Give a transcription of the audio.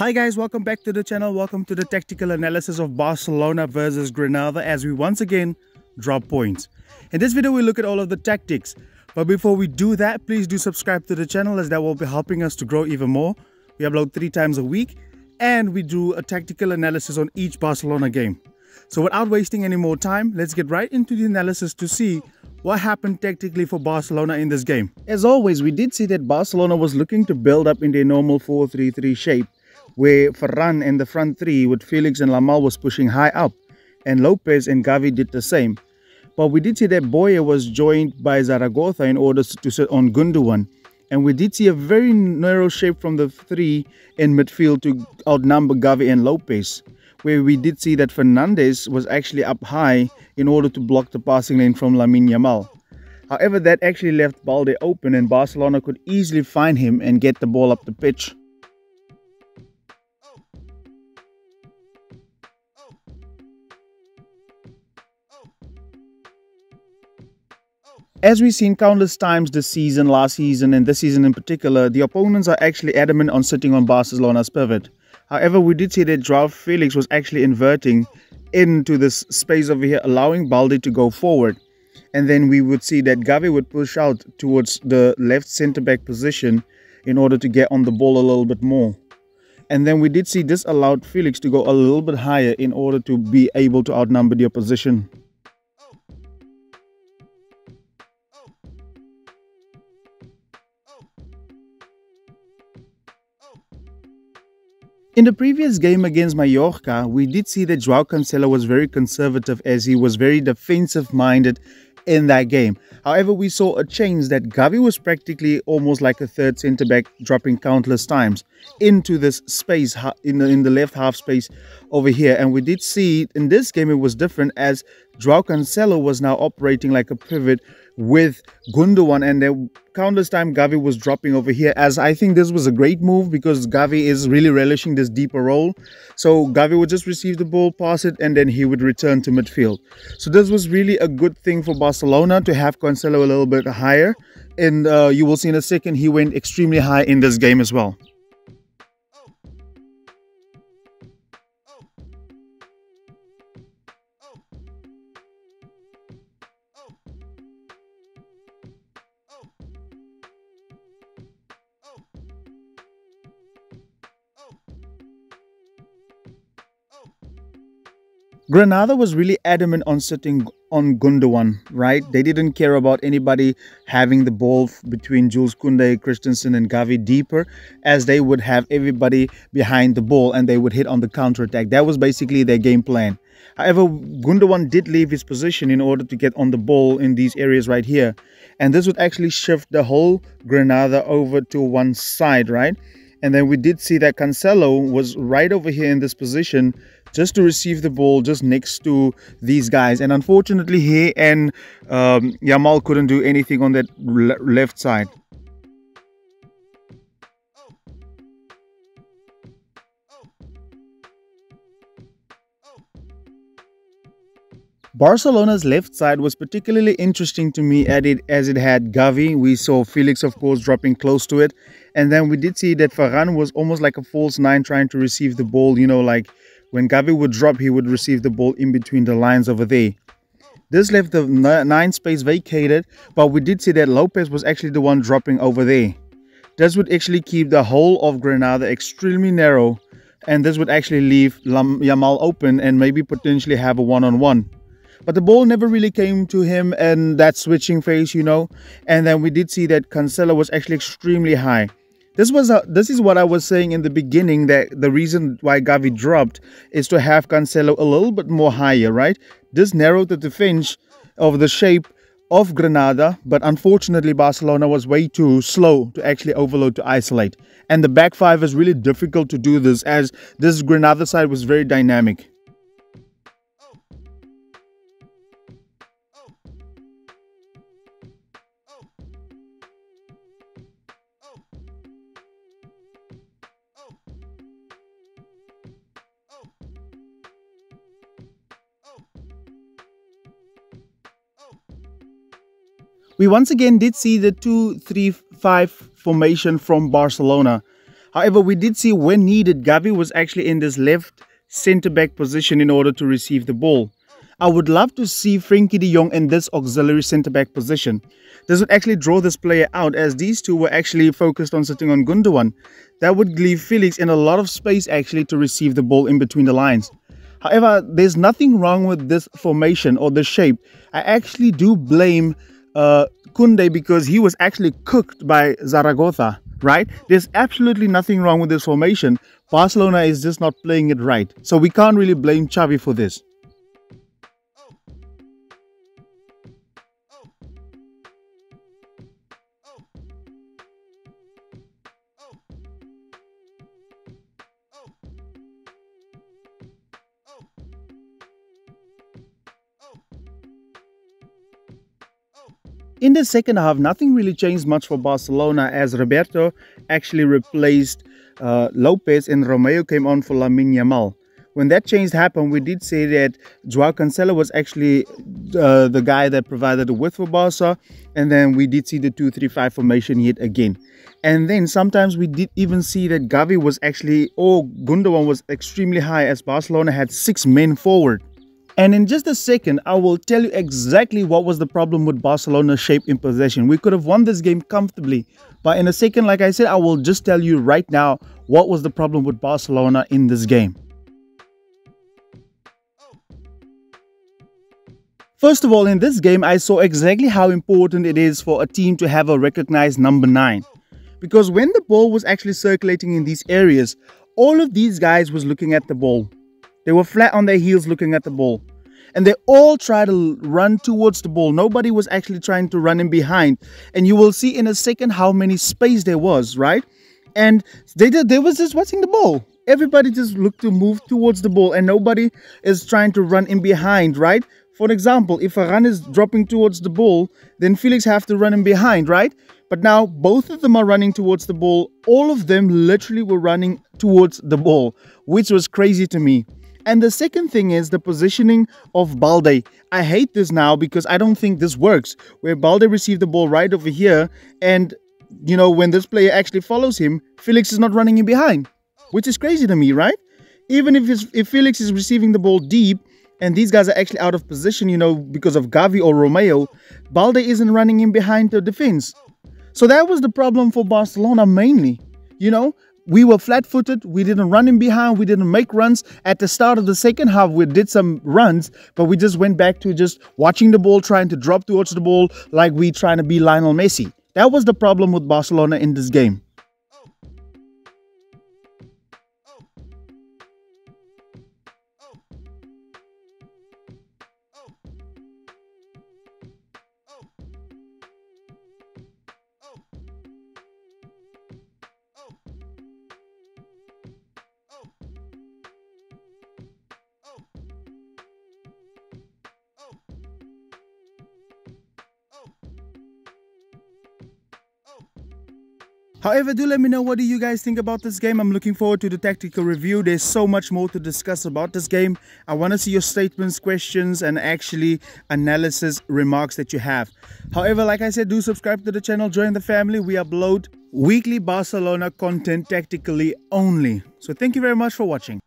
Hi guys, welcome back to the channel. Welcome to the tactical analysis of Barcelona versus Granada as we once again drop points. In this video we look at all of the tactics, but before we do that, please do subscribe to the channel as that will be helping us to grow even more. We upload 3 times a week and we do a tactical analysis on each Barcelona game. So without wasting any more time, let's get right into the analysis to see what happened tactically for Barcelona in this game. As always, we did see that Barcelona was looking to build up in their normal 4-3-3 shape, where Ferran and the front three with Felix and Lamal was pushing high up, and Lopez and Gavi did the same. But we did see that Boye was joined by Zaragoza in order to sit on Gundogan, and we did see a very narrow shape from the three in midfield to outnumber Gavi and Lopez, where we did see that Fernandes was actually up high in order to block the passing lane from Lamine Yamal. However, that actually left Balde open and Barcelona could easily find him and get the ball up the pitch. As we've seen countless times this season, last season and this season in particular, the opponents are actually adamant on sitting on Barcelona's pivot. However, we did see that Joao Felix was actually inverting into this space over here, allowing Balde to go forward. And then we would see that Gavi would push out towards the left centre-back position in order to get on the ball a little bit more. And then we did see this allowed Felix to go a little bit higher in order to be able to outnumber the opposition. In the previous game against Mallorca, we did see that Joao Cancelo was very conservative as he was very defensive-minded in that game. However, we saw a change that Gavi was practically almost like a third centre-back, dropping countless times into this space, in the left half space over here. And we did see in this game it was different as Joao Cancelo was now operating like a pivot with Gundogan, and there countless time Gavi was dropping over here, as I think this was a great move because Gavi is really relishing this deeper role. So Gavi would just receive the ball, pass it, and then he would return to midfield. So this was really a good thing for Barcelona to have Cancelo a little bit higher, and you will see in a second he went extremely high in this game as well. Granada was really adamant on sitting on Gundogan, right? They didn't care about anybody having the ball between Jules Koundé, Christensen and Gavi deeper, as they would have everybody behind the ball and they would hit on the counter-attack. That was basically their game plan. However, Gundogan did leave his position in order to get on the ball in these areas right here. And this would actually shift the whole Granada over to one side, right? And then we did see that Cancelo was right over here in this position just to receive the ball just next to these guys. And unfortunately, he and Yamal couldn't do anything on that left side. Barcelona's left side was particularly interesting to me as it had Gavi. We saw Felix, of course, dropping close to it. And then we did see that Ferran was almost like a false nine trying to receive the ball. You know, like when Gavi would drop, he would receive the ball in between the lines over there. This left the 9 space vacated, but we did see that Lopez was actually the one dropping over there. This would actually keep the whole of Granada extremely narrow. And this would actually leave Yamal open and maybe potentially have a one-on-one. But the ball never really came to him and that switching phase, you know. And then we did see that Cancelo was actually extremely high. This is what I was saying in the beginning, that the reason why Gavi dropped is to have Cancelo a little bit more higher, right? This narrowed the defense of the shape of Granada, but unfortunately Barcelona was way too slow to actually overload to isolate. And the back five is really difficult to do this, as this Granada side was very dynamic. We once again did see the 2-3-5 formation from Barcelona. However, we did see when needed, Gavi was actually in this left centre-back position in order to receive the ball. I would love to see Frenkie de Jong in this auxiliary centre-back position. This would actually draw this player out, as these two were actually focused on sitting on Gundogan. That would leave Felix in a lot of space actually to receive the ball in between the lines. However, there's nothing wrong with this formation or the shape. I actually do blame Kunde because he was actually cooked by Zaragoza, right? There's absolutely nothing wrong with this formation. Barcelona is just not playing it right. So we can't really blame Xavi for this. In the second half, nothing really changed much for Barcelona, as Roberto actually replaced Lopez and Romeo came on for Lamine Yamal. When that change happened, we did say that Joao Cancelo was actually the guy that provided the width for Barca, and then we did see the 2-3-5 formation yet again. And then sometimes we did even see that Gavi was actually, or Gundogan was extremely high, as Barcelona had 6 men forward. And in just a second, I will tell you exactly what was the problem with Barcelona's shape in possession. We could have won this game comfortably. But in a second, like I said, I will just tell you right now what was the problem with Barcelona in this game. First of all, in this game, I saw exactly how important it is for a team to have a recognized number 9. Because when the ball was actually circulating in these areas, all of these guys was looking at the ball. They were flat on their heels looking at the ball. And they all tried to run towards the ball. Nobody was actually trying to run in behind. And you will see in a second how many space there was, right? And they was just watching the ball. Everybody just looked to move towards the ball. And nobody is trying to run in behind, right? For example, if Varane is dropping towards the ball, then Felix have to run in behind, right? But now both of them are running towards the ball. All of them literally were running towards the ball, which was crazy to me. And the second thing is the positioning of Balde. I hate this now because I don't think this works. Where Balde received the ball right over here, and you know, when this player actually follows him, Felix is not running in behind, which is crazy to me, right? Even if Felix is receiving the ball deep and these guys are actually out of position, you know, because of Gavi or Romeo, Balde isn't running in behind the defense. So that was the problem for Barcelona mainly, you know. We were flat-footed, we didn't run in behind, we didn't make runs. At the start of the second half, we did some runs, but we just went back to just watching the ball, trying to drop towards the ball like we trying to be Lionel Messi. That was the problem with Barcelona in this game. However, do let me know, what do you guys think about this game? I'm looking forward to the tactical review. There's so much more to discuss about this game. I want to see your statements, questions, and actually analysis remarks that you have. However, like I said, do subscribe to the channel, join the family. We upload weekly Barcelona content tactically only. So thank you very much for watching.